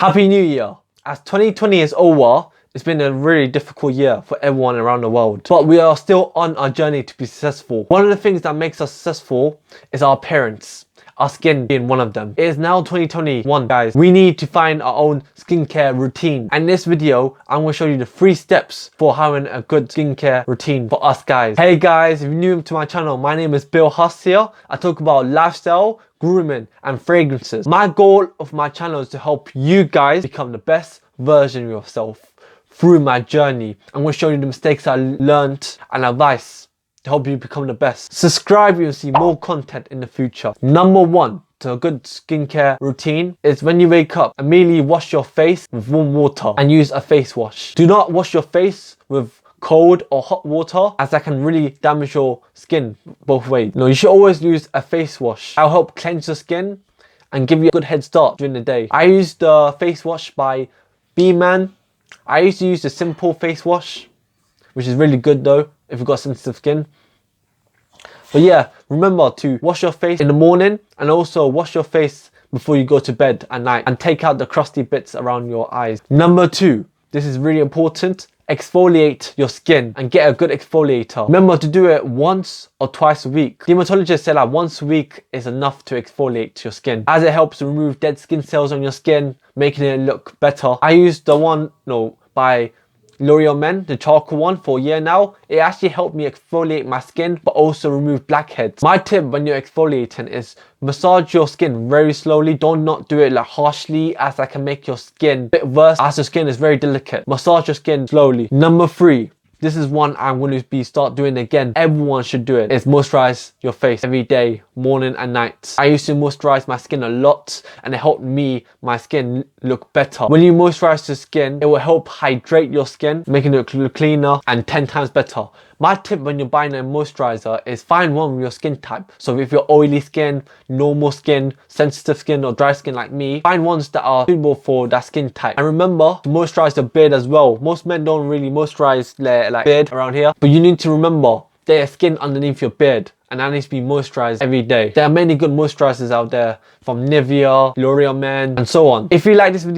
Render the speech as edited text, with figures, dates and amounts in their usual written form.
Happy New Year! As 2020 is over, it's been a really difficult year for everyone around the world. But we are still on our journey to be successful. One of the things that makes us successful is our appearance. Our skin being one of them. It is now 2021, guys. We need to find our own skincare routine. And in this video, I'm going to show you the 3 steps for having a good skincare routine for us guys. Hey guys, if you're new to my channel, my name is Huss here. I talk about lifestyle, grooming and fragrances. My goal of my channel is to help you guys become the best version of yourself through my journey. I'm going to show you the mistakes I learned and advice to help you become the best. Subscribe, you'll see more content in the future. Number 1 to a good skincare routine is when you wake up, immediately wash your face with warm water and use a face wash. Do not wash your face with cold or hot water, as that can really damage your skin both ways. No, you should always use a face wash. That'll help cleanse your skin and give you a good head start during the day. I use the face wash by B-Man. I used to use the simple face wash, which is really good though if you've got sensitive skin. But yeah, remember to wash your face in the morning and also wash your face before you go to bed at night and take out the crusty bits around your eyes. Number 2, this is really important. Exfoliate your skin and get a good exfoliator. Remember to do it once or twice a week. Dermatologists say that once a week is enough to exfoliate your skin, as it helps remove dead skin cells on your skin, making it look better. I use the one by L'Oreal Men, the charcoal one, for a year now. It actually helped me exfoliate my skin but also remove blackheads. My tip when you're exfoliating is massage your skin very slowly. Don't not do it like harshly, as that can make your skin a bit worse, as your skin is very delicate. Massage your skin slowly. Number 3. This is one I'm going to start doing again. Everyone should do it. Is moisturize your face every day, morning and night. I used to moisturize my skin a lot and it helped my skin look better. When you moisturize the skin, it will help hydrate your skin, making it look cleaner and 10 times better. My tip when you're buying a moisturizer is find one with your skin type. So if you're oily skin, normal skin, sensitive skin or dry skin like me, find ones that are suitable for that skin type. And remember to moisturize the beard as well. Most men don't really moisturize their beard around here, but you need to remember there's skin underneath your beard and that needs to be moisturized every day. There are many good moisturizers out there from Nivea, L'Oreal Men and so on. If you like this video,